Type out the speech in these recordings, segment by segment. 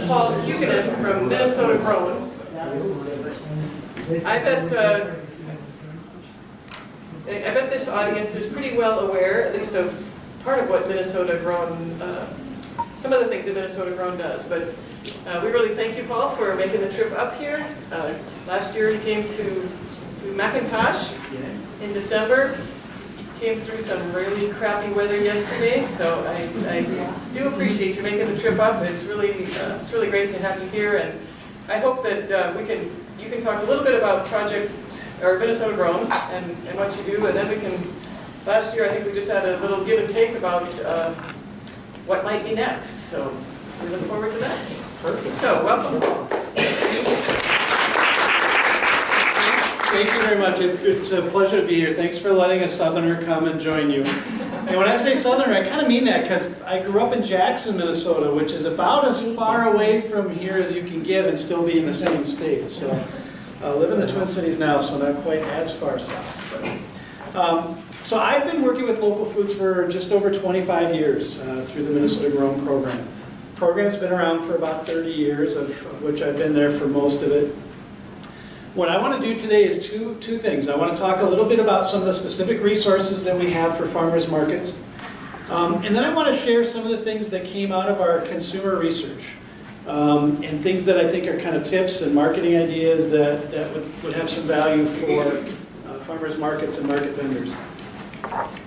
Paul Huguenin from Minnesota Grown. I bet this audience is pretty well aware, at least of part of what Minnesota Grown, some of the things that Minnesota Grown does. But we really thank you, Paul, for making the trip up here. Last year he came to McIntosh in December. Came through some really crappy weather yesterday, so I do appreciate you making the trip up. It's really great to have you here, and I hope that you can talk a little bit about Project or Minnesota Grown and what you do, and then we can. Last year, I think we just had a little give and take about what might be next, so we look forward to that. Perfect. So, welcome. Thank you very much. It's a pleasure to be here. Thanks for letting a Southerner come and join you. And when I say Southerner, I kind of mean that because I grew up in Jackson, Minnesota, which is about as far away from here as you can get and still be in the same state. So I live in the Twin Cities now, so not quite as far south. So I've been working with local foods for just over 25 years through the Minnesota Grown program. The program's been around for about 30 years, of which I've been there for most of it. What I want to do today is two things. I want to talk a little bit about some of the specific resources that we have for farmers markets. And then I want to share some of the things that came out of our consumer research. And things that I think are kind of tips and marketing ideas that would have some value for farmers markets and market vendors.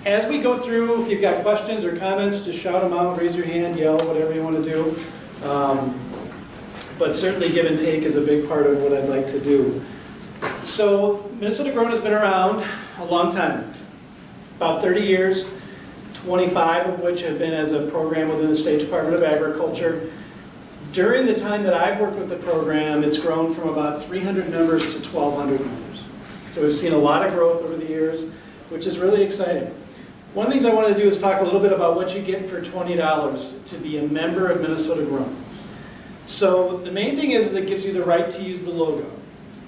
As we go through, if you've got questions or comments, just shout them out, raise your hand, yell, whatever you want to do. But certainly give and take is a big part of what I'd like to do. So Minnesota Grown has been around a long time, about 30 years, 25 of which have been as a program within the State Department of Agriculture. During the time that I've worked with the program, it's grown from about 300 members to 1,200 members. So we've seen a lot of growth over the years, which is really exciting. One of the things I want to do is talk a little bit about what you get for $20 to be a member of Minnesota Grown. So the main thing is it gives you the right to use the logo,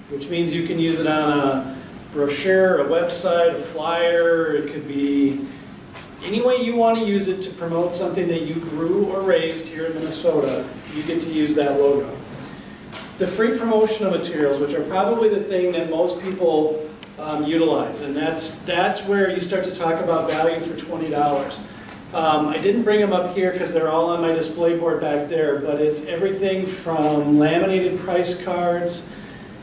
which means you can use it on a brochure, a website, a flyer. It could be any way you want to use it to promote something that you grew or raised here in Minnesota. You get to use that logo. The free promotional materials, which are probably the thing that most people utilize, and that's where you start to talk about value for $20. I didn't bring them up here because they're all on my display board back there, but it's everything from laminated price cards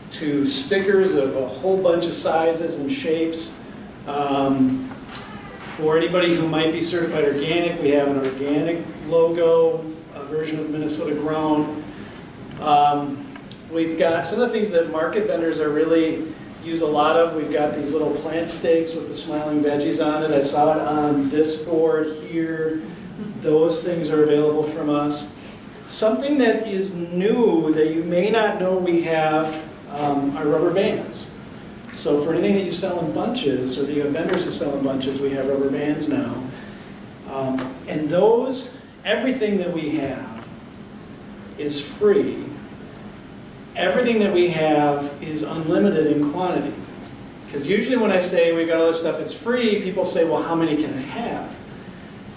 to stickers of a whole bunch of sizes and shapes. For anybody who might be certified organic, we have an organic logo, a version of Minnesota Grown. We've got some of the things that market vendors are really use a lot of. We've got these little plant stakes with the smiling veggies on it. I saw it on this board here. Those things are available from us. Something that is new that you may not know we have are rubber bands. So for anything that you sell in bunches, or that you have vendors who sell in bunches, we have rubber bands now. And those, everything that we have is free. Everything that we have is unlimited in quantity. Because usually when I say we got all this stuff, it's free, people say, well, how many can I have?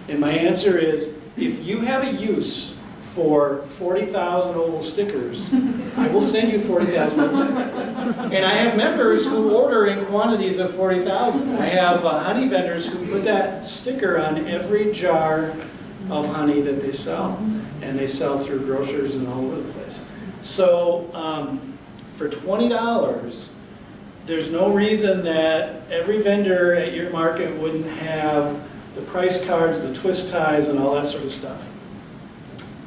And my answer is, if you have a use for 40,000 oval stickers, I will send you 40,000 oval stickers. And I have members who order in quantities of 40,000. I have honey vendors who put that sticker on every jar of honey that they sell. And they sell through grocers and all over the place. So for $20, there's no reason that every vendor at your market wouldn't have the price cards, the twist ties, and all that sort of stuff.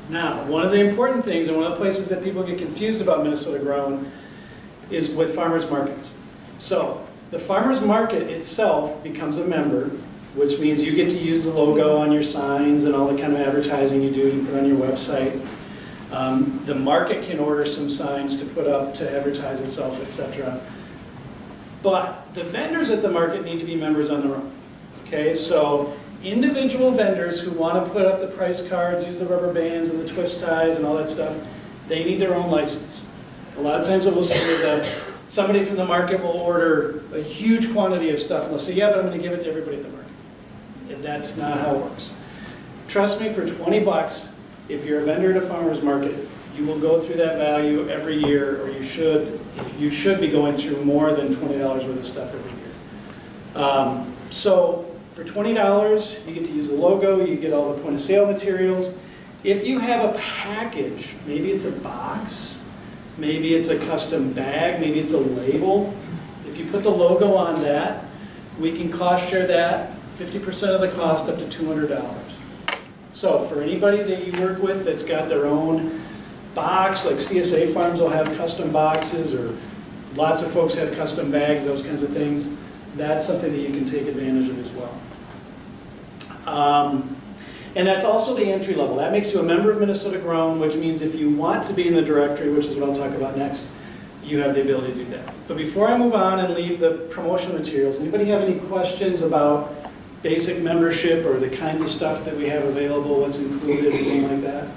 Now, one of the important things, and one of the places that people get confused about Minnesota Grown, is with farmers markets. So the farmers market itself becomes a member, which means you get to use the logo on your signs and all the kind of advertising you do, you put on your website. The market can order some signs to put up to advertise itself, etc. But the vendors at the market need to be members on their own. Okay, so individual vendors who want to put up the price cards, use the rubber bands and the twist ties and all that stuff, they need their own license. A lot of times what we'll see is that somebody from the market will order a huge quantity of stuff and they'll say, yeah, but I'm going to give it to everybody at the market. And that's not how it works. Trust me, for 20 bucks, if you're a vendor at a farmer's market, you will go through that value every year, or you should be going through more than $20 worth of stuff every year. So for $20, you get to use the logo, you get all the point of sale materials. If you have a package, maybe it's a box, maybe it's a custom bag, maybe it's a label, if you put the logo on that, we can cost share that 50% of the cost up to $200. So for anybody that you work with that's got their own box, like CSA Farms will have custom boxes, or lots of folks have custom bags, those kinds of things, that's something that you can take advantage of as well. And that's also the entry level. That makes you a member of Minnesota Grown, which means if you want to be in the directory, which is what I'll talk about next, you have the ability to do that. But before I move on and leave the promotional materials, anybody have any questions about basic membership or the kinds of stuff that we have available, what's included, anything like that?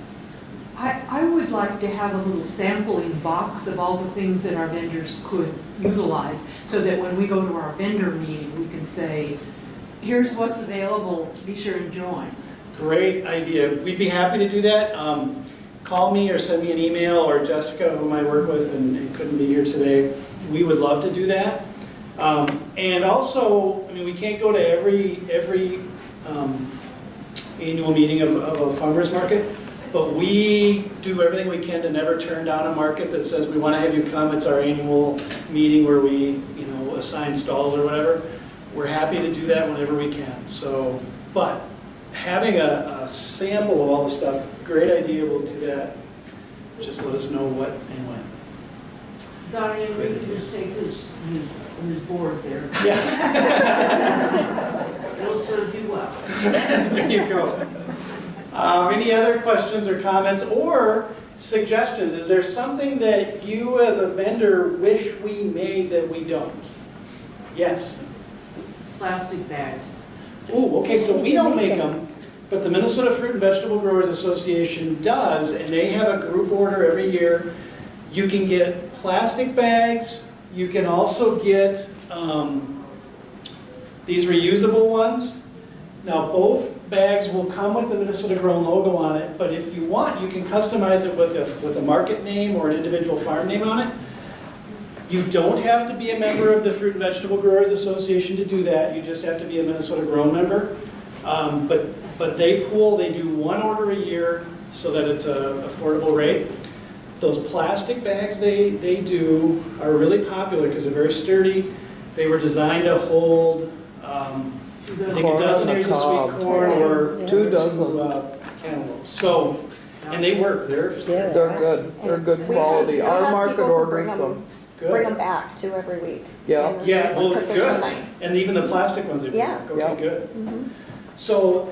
I would like to have a little sampling box of all the things that our vendors could utilize, so that when we go to our vendor meeting, we can say, here's what's available, be sure and join. Great idea. We'd be happy to do that. Call me or send me an email, or Jessica, whom I work with and couldn't be here today. We would love to do that. And also, I mean, we can't go to every annual meeting of a farmer's market, but we do everything we can to never turn down a market that says we want to have you come. It's our annual meeting where we, assign stalls or whatever. We're happy to do that whenever we can. So, but having a sample of all the stuff, great idea, we'll do that. Just let us know what and when. Diane, we can just take his board there. Yeah. It'll serve you well. There you go. Any other questions or comments or suggestions? Is there something that you as a vendor wish we made that we don't? Yes. Plastic bags. Oh, okay, so we don't make them, but the Minnesota Fruit and Vegetable Growers Association does, and they have a group order every year. You can get plastic bags. You can also get these reusable ones. Now, both bags will come with the Minnesota Grown logo on it, but if you want, you can customize it with a market name or an individual farm name on it. You don't have to be a member of the Fruit and Vegetable Growers Association to do that. You just have to be a Minnesota Grown member. But they do one order a year so that it's an affordable rate. Those plastic bags they do are really popular because they're very sturdy. They were designed to hold, I think a dozen ears of sweet corn or 2 dozen. cantaloupe. So, and they work. They're They're good We quality. have Our people market who orders bring them. Bring them back too every week. Yeah. And Yeah, use them well, 'cause they're so good. nice. And even the plastic ones they bring Yeah. back. Okay, Yeah. good. Mhm. So,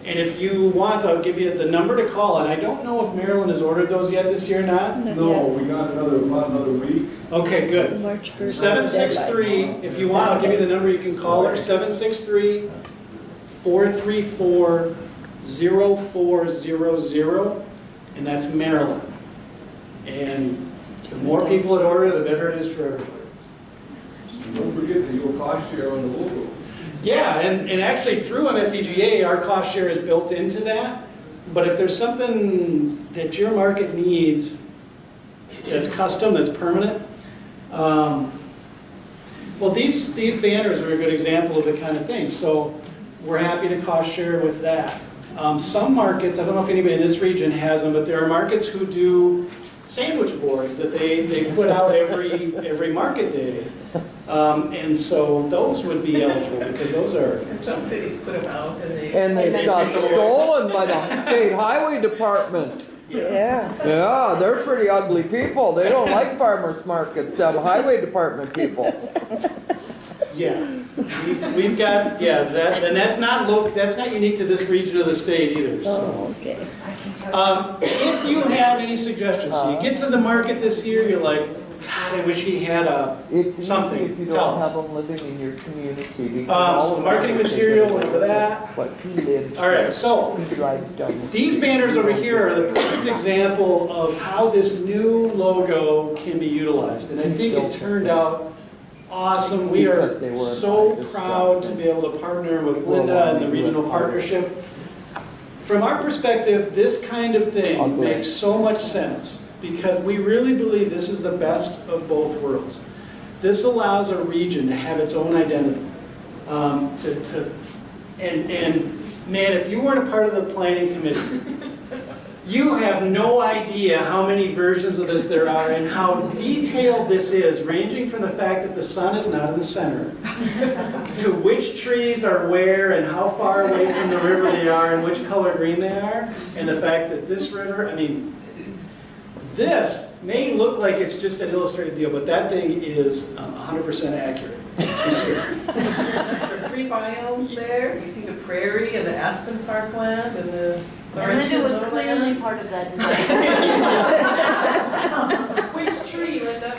and if you want, I'll give you the number to call, and I don't know if Maryland has ordered those yet this year or not. No, we got about another week. Okay, good. March 1st. 763, if you want, I'll give you the number, you can call her, 763-434-0400, and that's Maryland. And the more people that order, the better it is for everybody. Don't forget that you'll cost share on the logo. Yeah, and actually through MFVGA, our cost share is built into that. But if there's something that your market needs that's custom, that's permanent, well, these banners are a good example of the kind of thing. So we're happy to cost share with that. Some markets, I don't know if anybody in this region has them, but there are markets who do sandwich boards that they put out every market day. And so those would be eligible because those are. And some cities put them out and they. And they then got take them stolen by the state highway department. Yeah. Yeah, they're pretty ugly people. They don't like farmers markets, them highway department people. Yeah, we've got, and that's not unique to this region of the state either, so. Oh, okay. If you have any suggestions, so you get to the market this year, you're like, God, I wish he had It's easy something, if you tell don't us. have them living in your community. So marketing material, look for that. What he did. All right, so He drives down. these banners over here are the perfect example of how this new logo can be utilized, and I think it turned out awesome. We are Because they were so just proud to be able to partner with Linda and the regional partnership. From our perspective, this kind of thing Ugly. makes so much sense because we really believe this is the best of both worlds. This allows a region to have its own identity. And man, if you weren't a part of the planning committee, you have no idea how many versions of this there are and how detailed this is, ranging from the fact that the sun is not in the center, to which trees are where and how far away from the river they are and which color green they are, and the fact that this river, I mean, this may look like it's just an illustrated deal, but that thing is 100% accurate. That's the three biomes there. You see the prairie and the aspen parkland and the. And Linda was Laurentian clearly lowlands. part of that design. Which tree, Linda?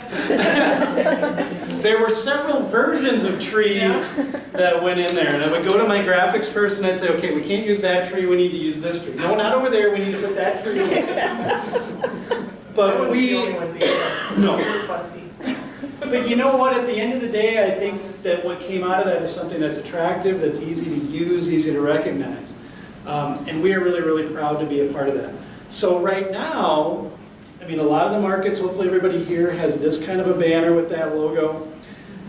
There were several versions of trees that went in there, and I would go to my graphics person and I'd say, okay, we can't use that tree, we need to use this tree. No, not over there, we need to put that tree in. I But wasn't the we, only one being fussy. No. You were fussy. but you know what, at the end of the day, I think that what came out of that is something that's attractive, that's easy to use, easy to recognize. And we are really, really proud to be a part of that. So right now, I mean, a lot of the markets, hopefully everybody here has this kind of a banner with that logo.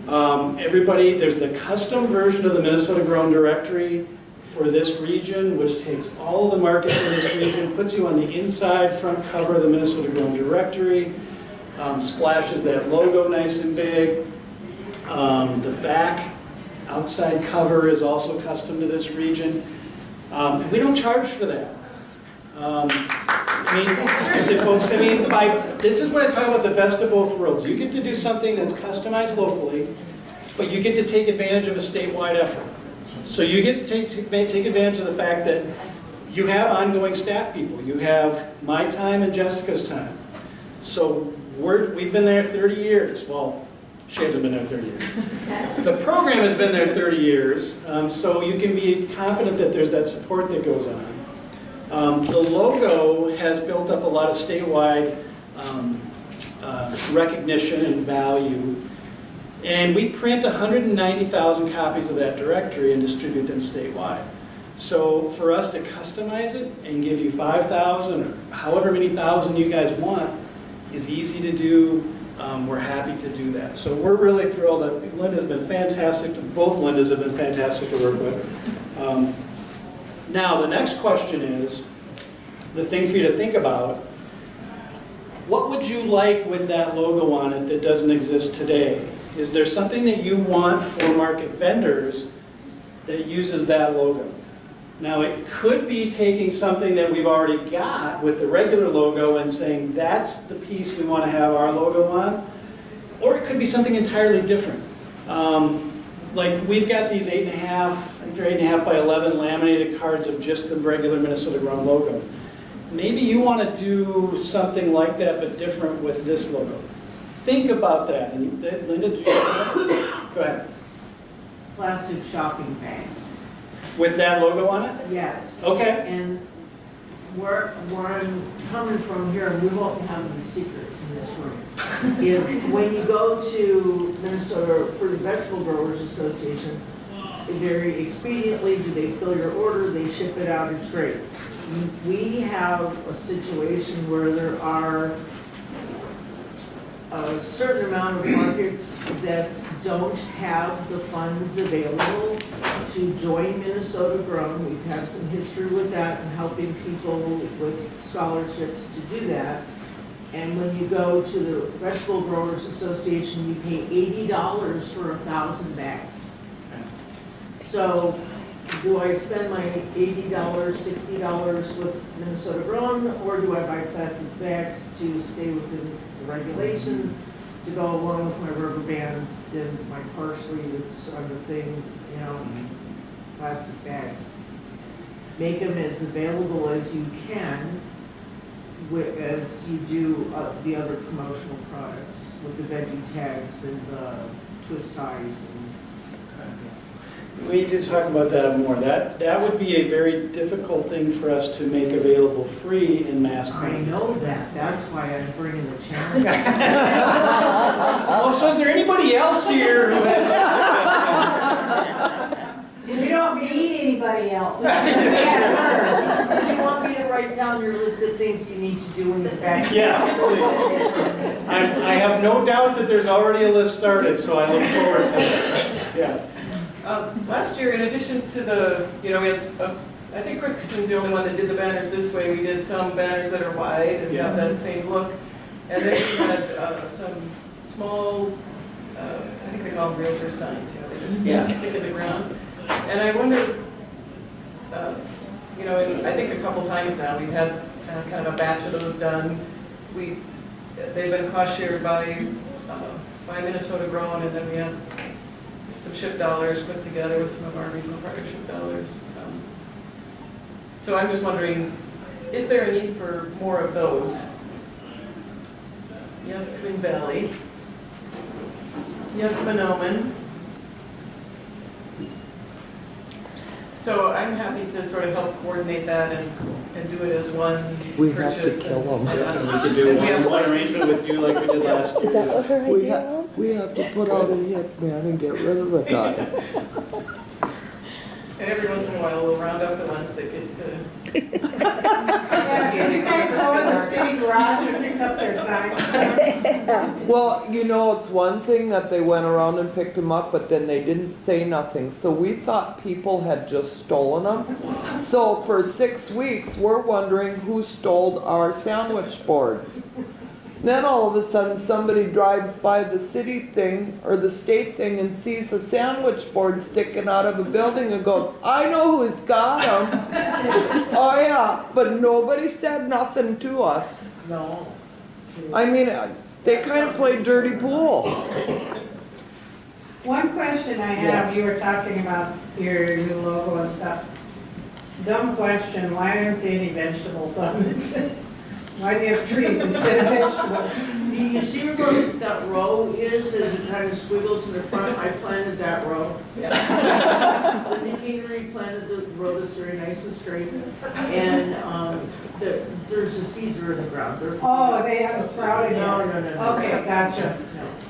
There's the custom version of the Minnesota Grown Directory for this region, which takes all of the markets in this region, puts you on the inside front cover of the Minnesota Grown Directory, splashes that logo nice and big. The back outside cover is also custom to this region. We don't charge for that. I mean, seriously, folks, I mean, this is what I talk about, the best of both worlds. You get to do something that's customized locally, but you get to take advantage of a statewide effort. So you get to take advantage of the fact that you have ongoing staff people. You have my time and Jessica's time. So we've been there 30 years. Well, she hasn't been there 30 years. The program has been there 30 years, so you can be confident that there's that support that goes on. The logo has built up a lot of statewide recognition and value. And we print 190,000 copies of that directory and distribute them statewide. So for us to customize it and give you 5,000 or however many thousand you guys want is easy to do. We're happy to do that. So we're really thrilled that Linda's been fantastic. Both Lindas have been fantastic to work with. Now, the next question is, the thing for you to think about, what would you like with that logo on it that doesn't exist today? Is there something that you want for market vendors that uses that logo? Now, it could be taking something that we've already got with the regular logo and saying that's the piece we want to have our logo on, or it could be something entirely different. Like we've got these 8.5, I think they're 8.5 by 11 laminated cards of just the regular Minnesota Grown logo. Maybe you want to do something like that but different with this logo. Think about that. And Linda, do you go ahead. Plastic shopping bags. With that logo on it? Yes. Okay. And where I'm coming from here, and we won't have any secrets in this room, is when you go to Minnesota for the Vegetable Growers Association, very expediently, do they fill your order, they ship it out, it's great. We have a situation where there are a certain amount of markets that don't have the funds available to join Minnesota Grown. We've had some history with that and helping people with scholarships to do that. And when you go to the Vegetable Growers Association, you pay $80 for 1,000 bags. So do I spend my $80, $60 with Minnesota Grown, or do I buy plastic bags to stay within the regulation, to go along with my rubber band, then my parsley that's on the thing, you know, plastic bags? Make them as available as you can, as you do the other promotional products with the veggie tags and the twist ties and. We need to talk about that more. That would be a very difficult thing for us to make available free in mass I quantities. know that, that's why I'm bringing the challenge. Well, so is there anybody else here who has any suggestions? We don't need anybody else. Did you want me to write down your list of things you need to do when you get back? Yes, please. I have no doubt that there's already a list started, so I look forward to it. Yeah. Last year, in addition to the, we had, I think Krixton's the only one that did the banners this way. We did some banners that are wide and have that same look. And then we had some small, I think they call them realtor signs, they just stick in the ground. And I wonder, and I think a couple times now, we've had kind of a batch of those done. They've been cost shared by Minnesota Grown, and then we have some ship dollars put together with some of our regional partnership dollars. So I'm just wondering, is there a need for more of those? Yes, Twin Valley. Yes, Monoman. So I'm happy to sort of help coordinate that and do it as one We have to purchase. kill them. And we could do one arrangement with you like we did last year. Is that what her We idea have, was? we have to put out a hit man and get rid of the guy. And every once in a while, we'll round up the ones that get to. Yeah, you guys go to the city garage and pick up their signs. Well, it's one thing that they went around and picked them up, but then they didn't say nothing. So we thought people had just stolen them. So for 6 weeks, we're wondering who stole our sandwich boards. Then all of a sudden, somebody drives by the city thing or the state thing and sees a sandwich board sticking out of a building and goes, I know who's got them. Oh yeah, but nobody said nothing to us. No. I mean, they kind of played dirty pool. One question I have, you were talking about your new logo and stuff. Dumb question, why aren't there any vegetables on it? Why do you have trees instead of vegetables? You see where that row is, there's a kind of squiggles in the front, I planted that row. The Deanery planted the row that's very nice and straight, and there's the seeds are in the ground. Oh, they haven't sprouted yet? No. Okay, gotcha.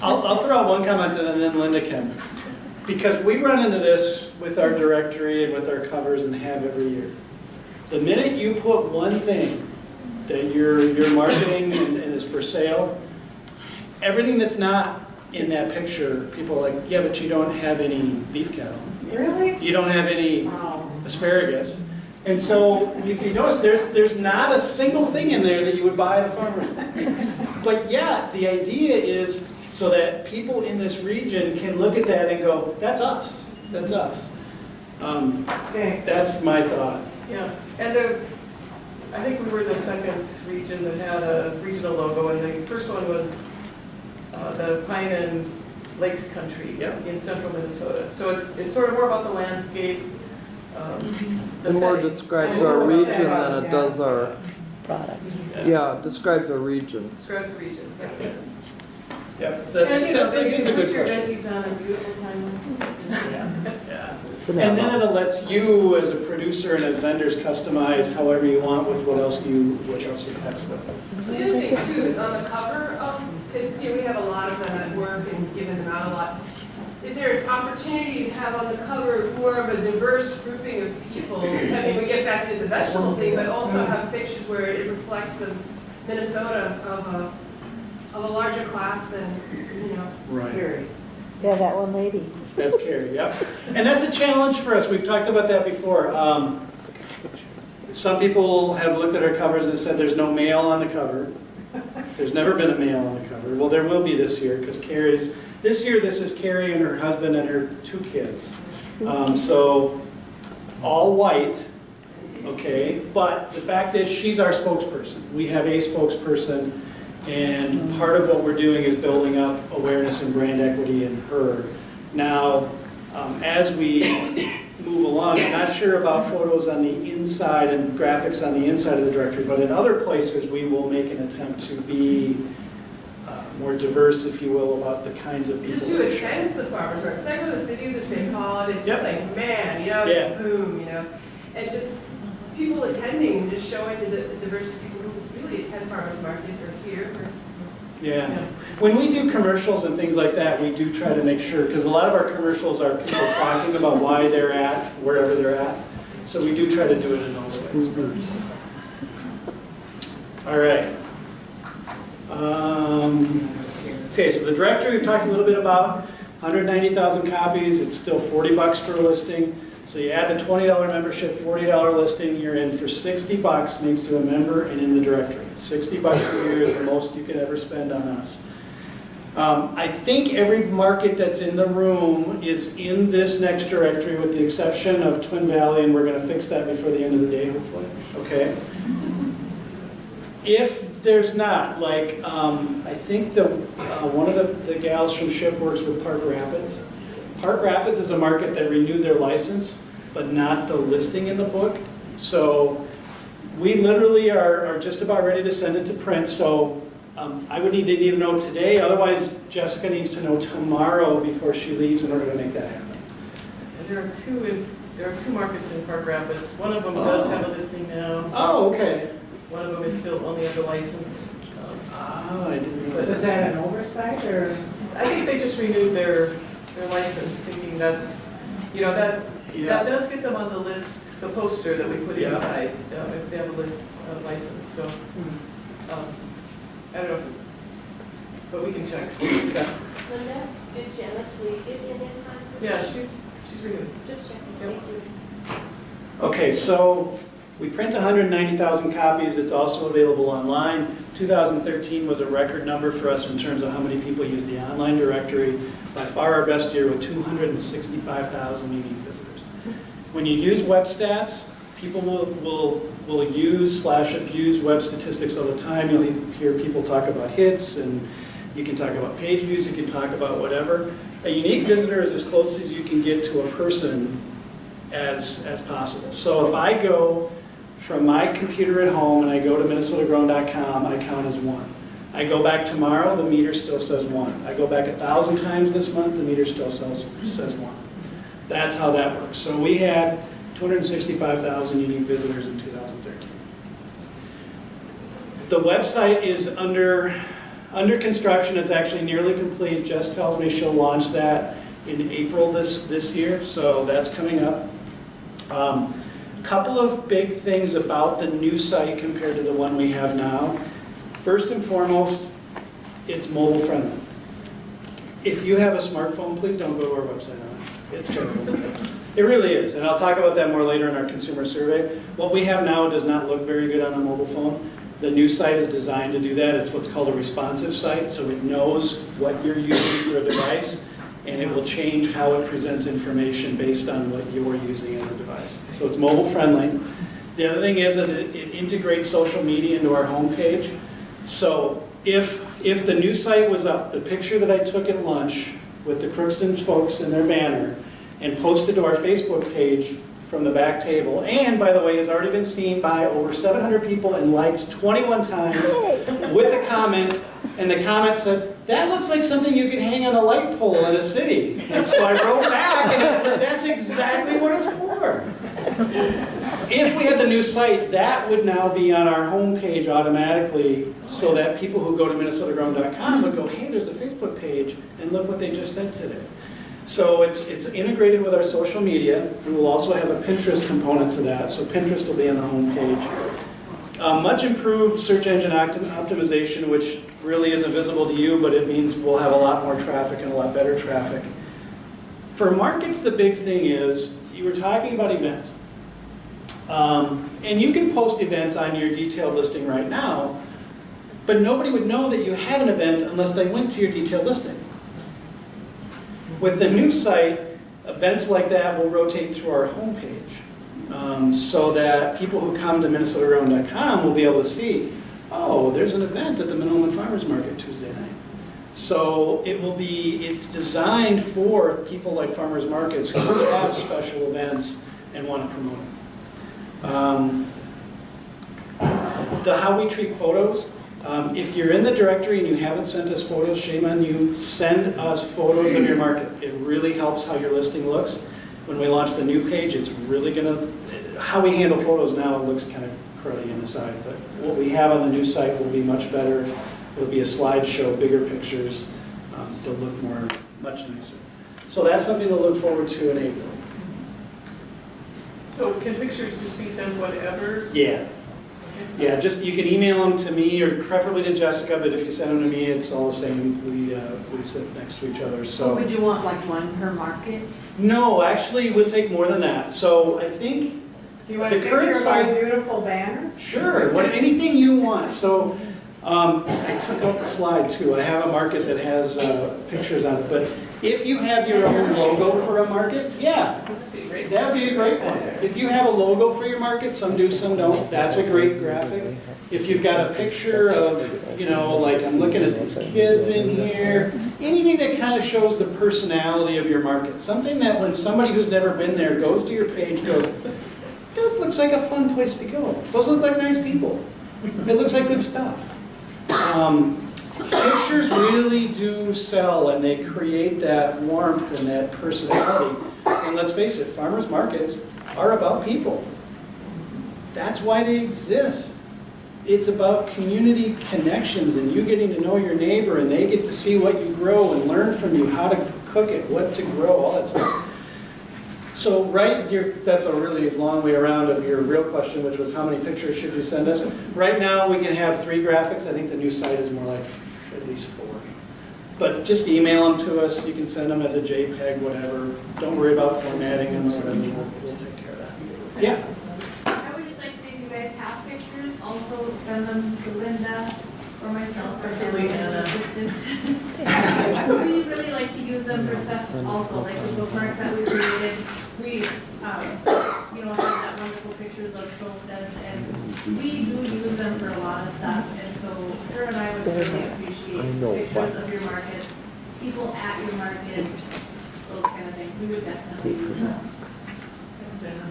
I'll throw out one comment and then Linda can. Because we run into this with our directory and with our covers and have every year. The minute you put one thing that you're marketing and is for sale, everything that's not in that picture, people are like, yeah, but you don't have any beef cattle. Really? You don't have any Wow. asparagus. And so if you notice, there's not a single thing in there that you would buy at a farmer's market. But yeah, the idea is so that people in this region can look at that and go, that's us, that's us. Okay. That's my thought. Yeah, and I think we were the second region that had a regional logo, and the first one was the Pine and Lakes Country in central Minnesota. So it's sort of more about the landscape, the And more setting. describes our region than it does our, Product. yeah, describes our region. Describes the region. Yep, that's And, a maybe good put your question. veggies on a beautiful sign. Yeah. It's an And then apple. it lets you, as a producer and as vendors, customize however you want with what else you have. The other thing too is on the cover, because we have a lot of them at work and giving them out a lot. Is there an opportunity to have on the cover more of a diverse grouping of people? I mean, we get back into the vegetable thing, but also have pictures where it reflects the Minnesota of a larger class than, Right. Gary. Yeah, that one lady. That's Carrie, yep. And that's a challenge for us. We've talked about that before. Some people have looked at our covers and said there's no male on the cover. There's never been a male on the cover. Well, there will be this year because this year this is Carrie and her husband and her 2 kids. So all white, okay? But the fact is she's our spokesperson. We have a spokesperson. And part of what we're doing is building up awareness and brand equity in her. Now, as we move along, I'm not sure about photos on the inside and graphics on the inside of the directory, but in other places we will make an attempt to be more diverse, if you will, about the kinds of people. just who attends the farmers market. Because I go to the cities of St. Paul and it's just Yep. like, man, Yeah. boom, and just people attending and just showing the diverse people who really attend farmers market or here. Yeah. When we do commercials and things like that, we do try to make sure, because a lot of our commercials are people talking about why they're at, wherever they're at. So we do try to do it in all the ways. All right. Okay, so the directory we've talked a little bit about, 190,000 copies, it's still $40 for a listing. So you add the $20 membership, $40 listing, you're in for $60, makes you a member and in the directory. $60 a year is the most you could ever spend on us. I think every market that's in the room is in this next directory with the exception of Twin Valley, and we're going to fix that before the end of the day, hopefully. Okay? If there's not, like, I think one of the gals from SHIP works with Park Rapids. Park Rapids is a market that renewed their license, but not the listing in the book. So we literally are just about ready to send it to print. So I would need to know today, otherwise Jessica needs to know tomorrow before she leaves in order to make that happen. There are two markets in Park Rapids. One of them does have a listing now. Oh, okay. One of them is still only has a license. I didn't know Was that an oversight, or? I think they just renewed their license, thinking that's, that does get them on the list, the poster that we put Yeah. inside, if they have a license, so, I don't know, but we can check. Linda, did Janice Lee get in time? Yeah, she's renewed. Just checking, Yep. thank you. Okay, so we print 190,000 copies. It's also available online. 2013 was a record number for us in terms of how many people use the online directory. By far our best year with 265,000 unique visitors. When you use web stats, people will use/abuse web statistics all the time. You'll hear people talk about hits, and you can talk about page views, you can talk about whatever. A unique visitor is as close as you can get to a person as possible. So if I go from my computer at home and I go to minnesotagrown.com, I count as one. I go back tomorrow, the meter still says one. I go back 1,000 times this month, the meter still says one. That's how that works. So we had 265,000 unique visitors in 2013. The website is under construction. It's actually nearly complete. Jess tells me she'll launch that in April this year, so that's coming up. Couple of big things about the new site compared to the one we have now. First and foremost, it's mobile friendly. If you have a smartphone, please don't go to our website on it. It's terrible. It really is, and I'll talk about that more later in our consumer survey. What we have now does not look very good on a mobile phone. The new site is designed to do that. It's what's called a responsive site, so it knows what you're using for a device, and it will change how it presents information based on what you're using as a device. So it's mobile friendly. The other thing is that it integrates social media into our homepage. So if the new site was up, the picture that I took at lunch with the Crookston folks in their banner and posted to our Facebook page from the back table, and by the way, has already been seen by over 700 people and liked 21 times with a comment, and the comment said, that looks like something you could hang on a light pole in a city. And so I wrote back and I said, that's exactly what it's for. If we had the new site, that would now be on our homepage automatically so that people who go to minnesotagrown.com would go, hey, there's a Facebook page, and look what they just said today. So it's integrated with our social media. We will also have a Pinterest component to that, so Pinterest will be on the homepage. Much improved search engine optimization, which really isn't visible to you, but it means we'll have a lot more traffic and a lot better traffic. For markets, the big thing is, you were talking about events. And you can post events on your detailed listing right now, but nobody would know that you had an event unless they went to your detailed listing. With the new site, events like that will rotate through our homepage, so that people who come to minnesotagrown.com will be able to see, oh, there's an event at the Manoomin Farmers Market Tuesday night. So it's designed for people like farmers markets who have special events and want to promote them. How we treat photos. If you're in the directory and you haven't sent us photos, shame on you. Send us photos of your market. It really helps how your listing looks. When we launch the new page, it's really how we handle photos now, it looks kind of cruddy on the side, but what we have on the new site will be much better. It'll be a slideshow, bigger pictures, they'll look much nicer. So that's something to look forward to in April. So can pictures just be sent whatever? Yeah. Yeah, just, you can email them to me or preferably to Jessica, but if you send them to me, it's all the same. We sit next to each other, So so. would you want like one per market? No, actually, we'll take more than that. So I think, Do you want a The current picture of our site- beautiful banner? sure, anything you want. So I took out the slide too. I have a market that has pictures on it. But if you have your own logo for a market, yeah, That'd be great. that would be a great one. If you have a logo for your market, some do, some don't, that's a great graphic. If you've got a picture of, like I'm looking at these kids in here, anything that kind of shows the personality of your market. Something that when somebody who's never been there goes to your page, goes, that looks like a fun place to go. Those look like nice people. It looks like good stuff. Pictures really do sell and they create that warmth and that personality. And let's face it, farmers markets are about people. That's why they exist. It's about community connections and you getting to know your neighbor and they get to see what you grow and learn from you how to cook it, what to grow, all that stuff. So that's a really long way around of your real question, which was how many pictures should you send us? Right now, we can have 3 graphics. I think the new site is more like at least 4. But just email them to us. You can send them as a JPEG, whatever. Don't worry about formatting them or whatever. We'll take care of that. Yeah. I would just like to say if you guys have pictures, also send them to Linda or myself. Or Preferably Anna. We really like to use them for stuff also, like the bookmarks that we created. We, have that wonderful pictures of Solstice, and we do use them for a lot of stuff. And so her and I would really appreciate pictures of your market, people at your market, those kind of things. We would definitely use them.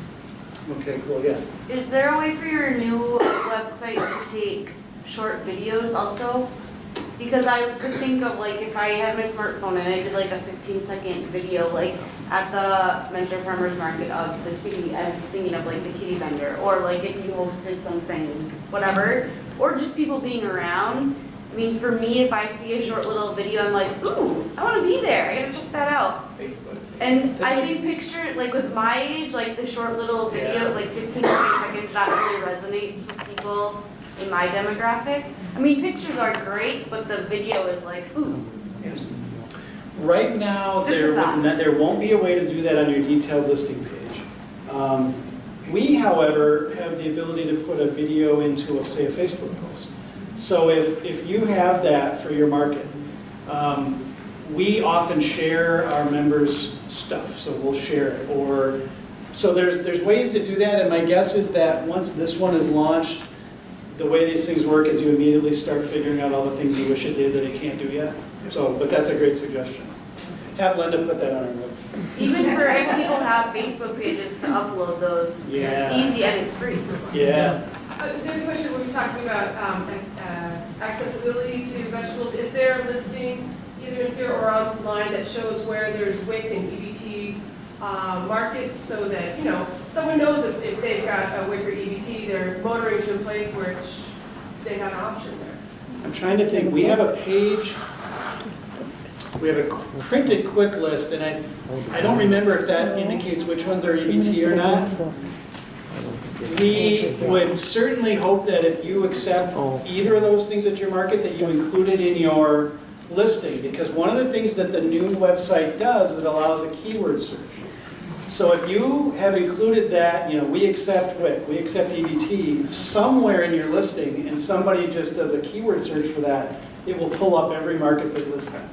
Okay, cool, yeah. Is there a way for your new website to take short videos also? Because I could think of like if I had my smartphone and I did like a 15-second video like at the Mentor Farmers Market of the kitty, I'm thinking of like the kitty vendor, or like if you hosted something, whatever, or just people being around. I mean, for me, if I see a short little video, I'm like, ooh, I want to be there. I gotta check that out. Facebook. And I think picture, like with my age, like the short little video, like 15 to 20 seconds, that really resonates with people in my demographic. I mean, pictures are great, but the video is like, ooh. Right now, Just a thought. there won't be a way to do that on your detailed listing page. We, however, have the ability to put a video into, say, a Facebook post. So if you have that for your market, we often share our members' stuff, so we'll share it. So there's ways to do that, and my guess is that once this one is launched, the way these things work is you immediately start figuring out all the things you wish it did that it can't do yet. But that's a great suggestion. Have Linda put that on our list. Even for if people have Facebook pages to upload those, 'cause Yeah. it's easy and it's free. Yeah. The other question, we were talking about accessibility to vegetables. Is there a listing either here or online that shows where there's WIC and EBT markets so that, someone knows if they've got a WIC or EBT, they're motoring to a place where they have an option there? I'm trying to think, we have a page, we have a printed quick list, and I don't remember if that indicates which ones are EBT or not. We would certainly hope that if you accept either of those things at your market, that you include it in your listing, because one of the things that the new website does is it allows a keyword search. So if you have included that, we accept WIC, we accept EBT, somewhere in your listing, and somebody just does a keyword search for that, it will pull up every market that lists that.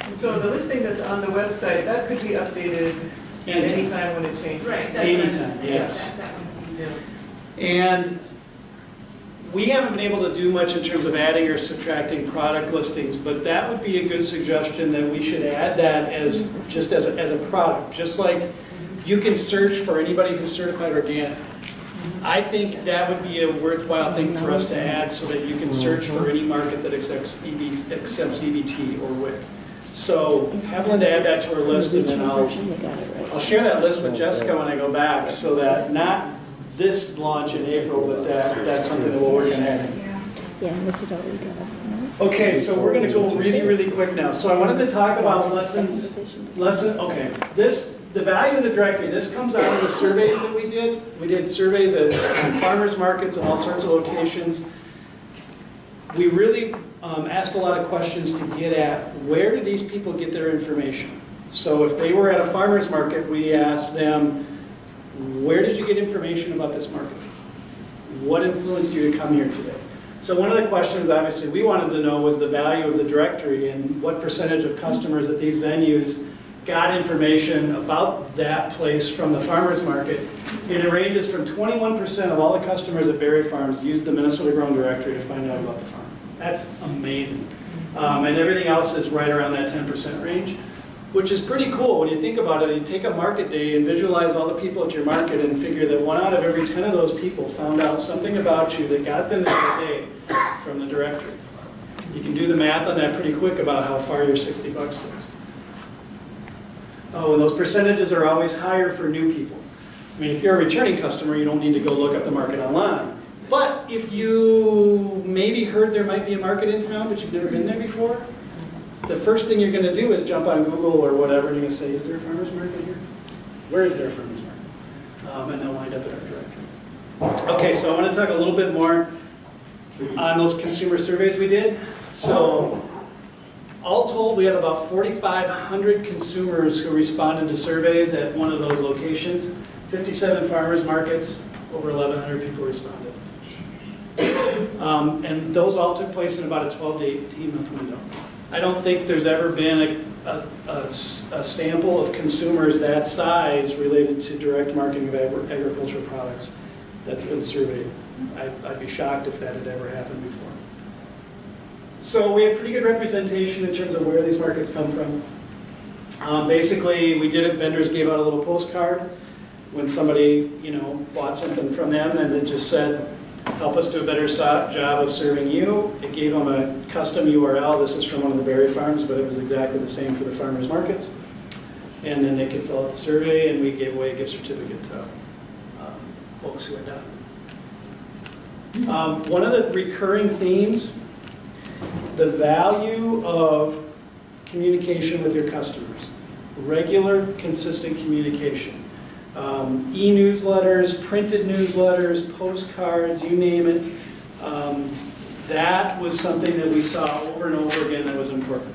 And so the listing that's on the website, that could be updated at any time when it changes. Right, that's what I'm Anytime, saying. yes. That would be. Yeah. And we haven't been able to do much in terms of adding or subtracting product listings, but that would be a good suggestion that we should add that as a product. Just like you can search for anybody who's certified organic. I think that would be a worthwhile thing for us to add so that you can search for any market that accepts EBT or WIC. So have Linda add that to her list, and then I'll share that list with Jessica when I go back, so that not this launch in April, but that's something that we'll work on adding. Yeah, and this is all we got. Okay, so we're gonna go really, really quick now. So I wanted to talk about okay, the value of the directory, this comes out of the surveys that we did. We did surveys at farmers markets and all sorts of locations. We really asked a lot of questions to get at, where do these people get their information? So if they were at a farmer's market, we asked them, where did you get information about this market? What influenced you to come here today? So one of the questions, obviously, we wanted to know was the value of the directory and what percentage of customers at these venues got information about that place from the farmer's market. And it ranges from 21% of all the customers at Berry Farms used the Minnesota Grown Directory to find out about the farm. That's amazing. And everything else is right around that 10% range, which is pretty cool when you think about it. You take a market day and visualize all the people at your market and figure that 1 out of every 10 of those people found out something about you that got them there today from the directory. You can do the math on that pretty quick about how far your $60 is. Oh, and those percentages are always higher for new people. I mean, if you're a returning customer, you don't need to go look up the market online. But if you maybe heard there might be a market in town, but you've never been there before, the first thing you're going to do is jump on Google or whatever, and you're going to say, is there a farmer's market here? Where is there a farmer's market? And they'll wind up at our directory. Okay, so I want to talk a little bit more on those consumer surveys we did. So all told, we had about 4,500 consumers who responded to surveys at one of those locations. 57 farmers markets, over 1,100 people responded. And those all took place in about a 12 to 18 month window. I don't think there's ever been a sample of consumers that size related to direct marketing of agricultural products that's been surveyed. I'd be shocked if that had ever happened before. So we have pretty good representation in terms of where these markets come from. Basically, we did it, vendors gave out a little postcard when somebody, bought something from them, and it just said, help us do a better job of serving you. It gave them a custom URL. This is from one of the Berry Farms, but it was exactly the same for the farmers markets. And then they could fill out the survey, and we gave away a gift certificate to folks who had done it. One of the recurring themes, the value of communication with your customers. Regular, consistent communication. E-newsletters, printed newsletters, postcards, you name it. That was something that we saw over and over again that was important.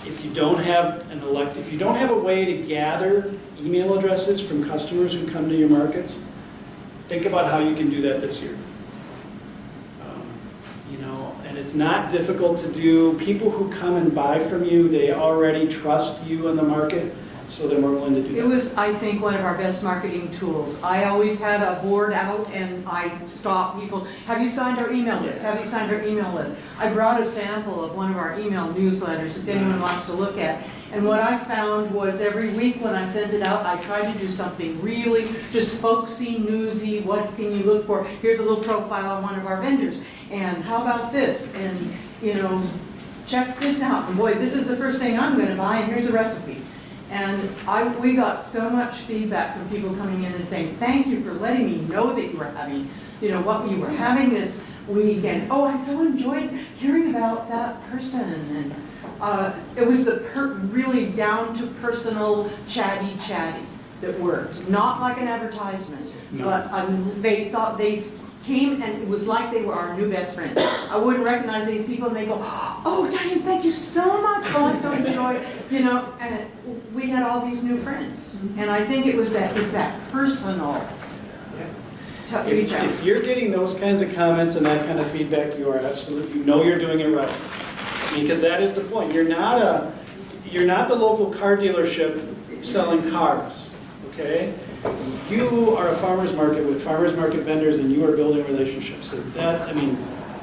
If you don't have a way to gather email addresses from customers who come to your markets, think about how you can do that this year. And it's not difficult to do. People who come and buy from you, they already trust you in the market, so they're more willing to do that. It was, I think, one of our best marketing tools. I always had a board out and I stopped people. Have you signed our email list? Have you signed our email list? I brought a sample of one of our email newsletters if anyone wants to look at. And what I found was every week when I sent it out, I tried to do something really just folksy, newsy. What can you look for? Here's a little profile on one of our vendors. And how about this? And, check this out. And boy, this is the first thing I'm going to buy, and here's a recipe. And we got so much feedback from people coming in and saying, thank you for letting me know that you were having, what you were having this weekend. Oh, I so enjoyed hearing about that person. And it was the really down to personal chatty that worked. Not like an advertisement, but they thought they came and it was like they were our new best friends. I wouldn't recognize these people and they go, oh, Diane, thank you so much. Oh, I so enjoyed, and we had all these new friends. And I think it's that personal reach out. If you're getting those kinds of comments and that kind of feedback, you are absolutely, you're doing it right. Because that is the point. You're not the local car dealership selling cars, okay? You are a farmer's market with farmer's market vendors and you are building relationships. So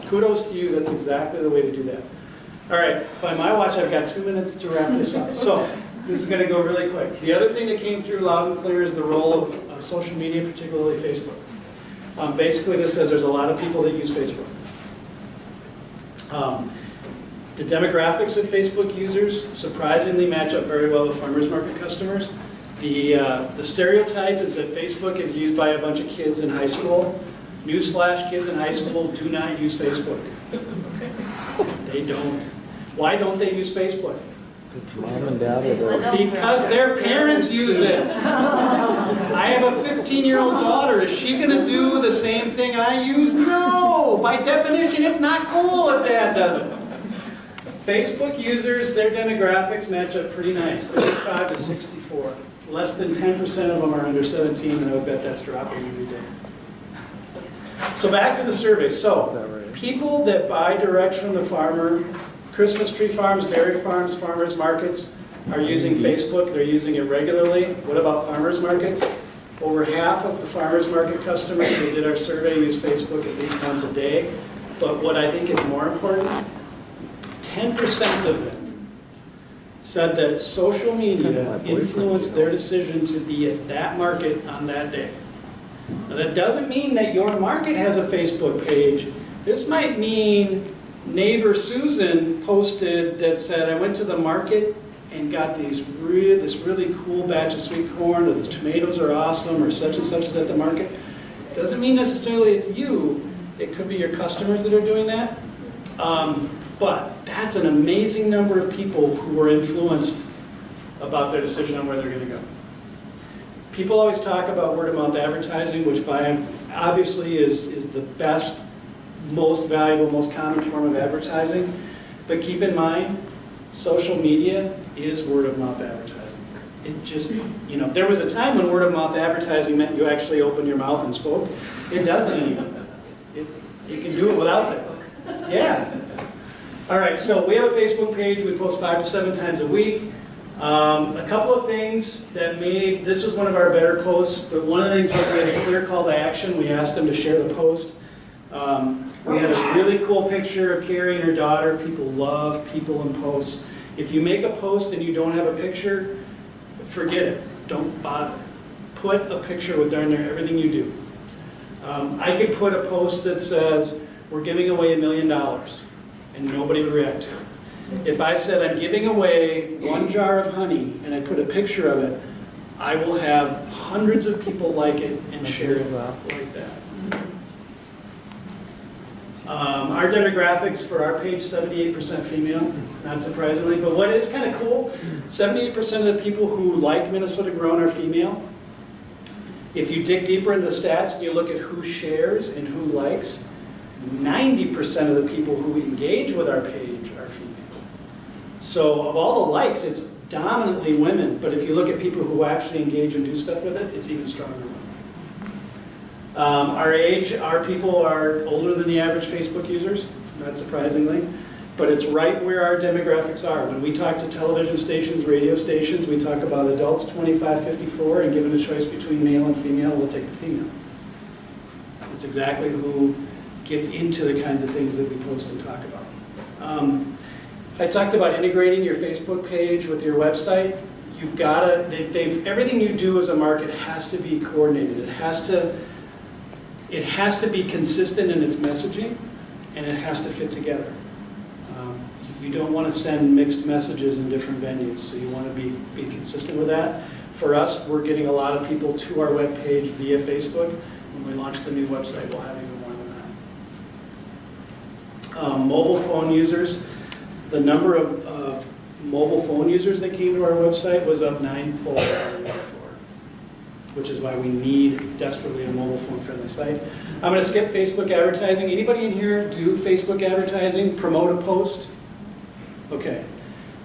kudos to you. That's exactly the way to do that. All right, by my watch, I've got 2 minutes to wrap this up. So this is going to go really quick. The other thing that came through loud and clear is the role of social media, particularly Facebook. Basically, this says there's a lot of people that use Facebook. The demographics of Facebook users surprisingly match up very well with farmers market customers. The stereotype is that Facebook is used by a bunch of kids in high school. Newsflash, kids in high school do not use Facebook. They don't. Why don't they use Facebook? Mom and dad It's are the- Because their parents use it. I have a 15-year-old daughter. Is she going to do the same thing I use? No! By definition, it's not cool if dad does it. Facebook users, their demographics match up pretty nice, 35 to 64. Less than 10% of them are under 17, and I would bet that's dropping every day. So back to the survey. So, people that buy direct from the farmer, Christmas tree farms, berry farms, farmers markets, are using Facebook. They're using it regularly. What about farmers markets? Over half of the farmers market customers that did our survey use Facebook at least once a day. But what I think is more important, 10% of them said that social media influenced their decision to be at that market on that day. Now, that doesn't mean that your market has a Facebook page. This might mean neighbor Susan posted that said, I went to the market and got this really cool batch of sweet corn, or the tomatoes are awesome, or such and such is at the market. Doesn't mean necessarily it's you. It could be your customers that are doing that. But that's an amazing number of people who were influenced about their decision on where they're going to go. People always talk about word-of-mouth advertising, which obviously is the best, most valuable, most common form of advertising. But keep in mind, social media is word-of-mouth advertising. It just, there was a time when word-of-mouth advertising meant you actually opened your mouth and spoke. It doesn't anymore. You can do it without that. Yeah. All right, so we have a Facebook page. We post 5 to 7 times a week. A couple of things that this was one of our better posts, but one of the things was we had a clear call to action. We asked them to share the post. We had a really cool picture of Carrie and her daughter. People love people in posts. If you make a post and you don't have a picture, forget it. Don't bother. Put a picture with darn near everything you do. I could put a post that says, we're giving away $1 million, and nobody would react to it. If I said I'm giving away 1 jar of honey, and I put a picture of it, I will have hundreds of people like it and share it like that. Our demographics for our page, 78% female, not surprisingly. But what is kind of cool, 78% of the people who like Minnesota Grown are female. If you dig deeper into the stats and you look at who shares and who likes, 90% of the people who engage with our page are female. So of all the likes, it's dominantly women. But if you look at people who actually engage and do stuff with it, it's even stronger women. Our age, our people are older than the average Facebook users, not surprisingly, but it's right where our demographics are. When we talk to television stations, radio stations, we talk about adults 25-54, and given a choice between male and female, we'll take the female. It's exactly who gets into the kinds of things that we post and talk about. I talked about integrating your Facebook page with your website. You've got to, everything you do as a market has to be coordinated. It has to be consistent in its messaging, and it has to fit together. You don't want to send mixed messages in different venues, so you want to be consistent with that. For us, we're getting a lot of people to our webpage via Facebook. When we launch the new website, we'll have even more than that. Mobile phone users, the number of mobile phone users that came to our website was up 9-fold before, which is why we need desperately a mobile phone friendly site. I'm going to skip Facebook advertising. Anybody in here do Facebook advertising, promote a post? Okay.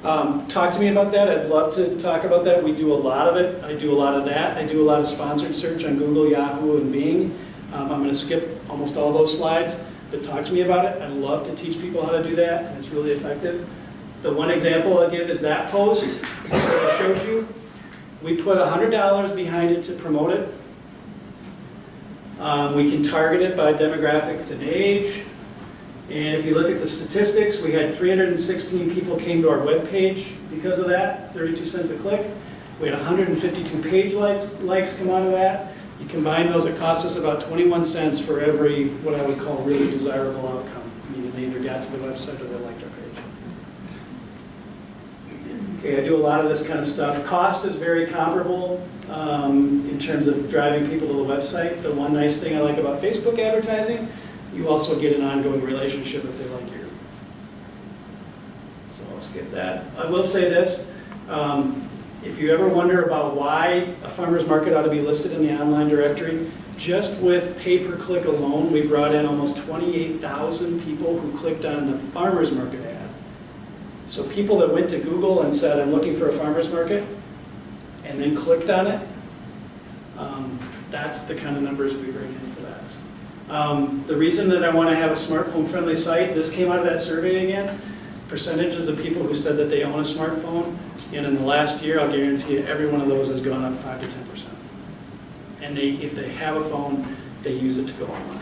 Talk to me about that. I'd love to talk about that. We do a lot of it. I do a lot of that. I do a lot of sponsored search on Google, Yahoo, and Bing. I'm going to skip almost all those slides, but talk to me about it. I'd love to teach people how to do that, and it's really effective. The one example I'll give is that post that I showed you. We put $100 behind it to promote it. We can target it by demographics and age. And if you look at the statistics, we had 316 people came to our webpage because of that, 32 cents a click. We had 152 page likes come out of that. You combine those, it cost us about 21 cents for every, what I would call, really desirable outcome. Meaning they either got to the website or they liked our page. Okay, I do a lot of this kind of stuff. Cost is very comparable in terms of driving people to the website. The one nice thing I like about Facebook advertising, you also get an ongoing relationship if they like you. So I'll skip that. I will say this, if you ever wonder about why a farmer's market ought to be listed in the online directory, just with pay-per-click alone, we brought in almost 28,000 people who clicked on the farmer's market ad. So people that went to Google and said, I'm looking for a farmer's market, and then clicked on it, that's the kind of numbers we bring in for that. The reason that I want to have a smartphone-friendly site, this came out of that survey again, percentages of people who said that they own a smartphone, and in the last year, I'll guarantee you, every one of those has gone up 5 to 10%. And if they have a phone, they use it to go online.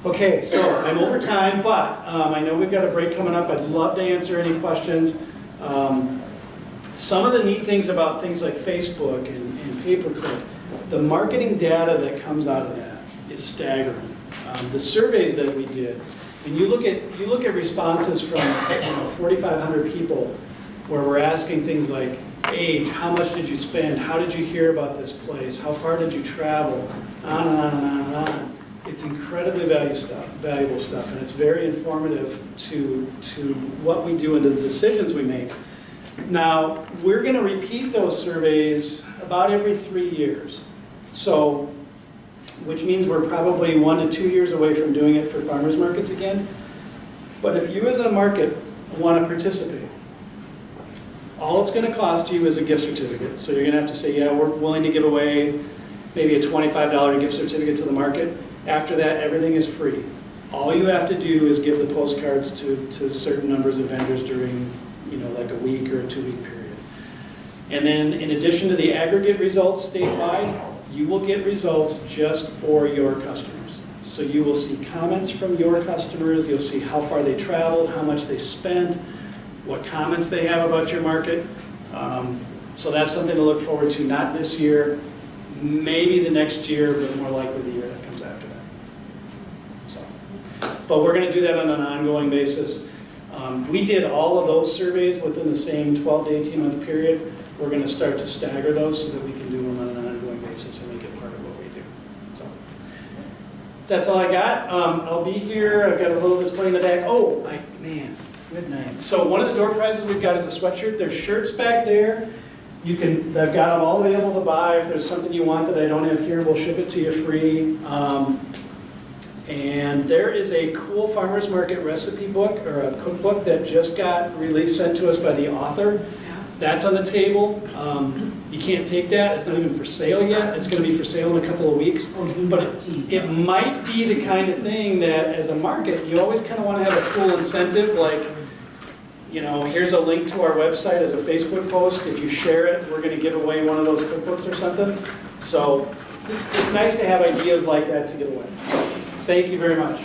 Okay, so I'm over time, but I know we've got a break coming up. I'd love to answer any questions. Some of the neat things about things like Facebook and pay-per-click, the marketing data that comes out of that is staggering. The surveys that we did, and you look at responses from 4,500 people, where we're asking things like age, how much did you spend, how did you hear about this place, how far did you travel, on and on and on and on. It's incredibly valuable stuff, and it's very informative to what we do and to the decisions we make. Now, we're going to repeat those surveys about every 3 years. So, which means we're probably 1 to 2 years away from doing it for farmers markets again. But if you as a market want to participate, all it's going to cost you is a gift certificate. So you're going to have to say, yeah, we're willing to give away maybe a $25 gift certificate to the market. After that, everything is free. All you have to do is give the postcards to certain numbers of vendors during, like a week or a 2-week period. And then in addition to the aggregate results statewide, you will get results just for your customers. So you will see comments from your customers, you'll see how far they traveled, how much they spent, what comments they have about your market. So that's something to look forward to, not this year, maybe the next year, but more likely the year that comes after that. So, but we're going to do that on an ongoing basis. We did all of those surveys within the same 12 to 18 month period. We're going to start to stagger those so that we can do them on an ongoing basis and make it part of what we do. So that's all I got. I'll be here. I've got a little display in the back. Oh, man, good night. So one of the door prizes we've got is a sweatshirt. There's shirts back there. They've got them all available to buy. If there's something you want that I don't have here, we'll ship it to you free. And there is a cool farmer's market recipe book or a cookbook that just got sent to us by the author. That's on the table. You can't take that. It's not even for sale yet. It's going to be for sale in a couple of weeks. But it might be the kind of thing that as a market, you always kind of want to have a cool incentive, like, here's a link to our website as a Facebook post. If you share it, we're going to give away one of those cookbooks or something. So it's nice to have ideas like that to give away. Thank you very much.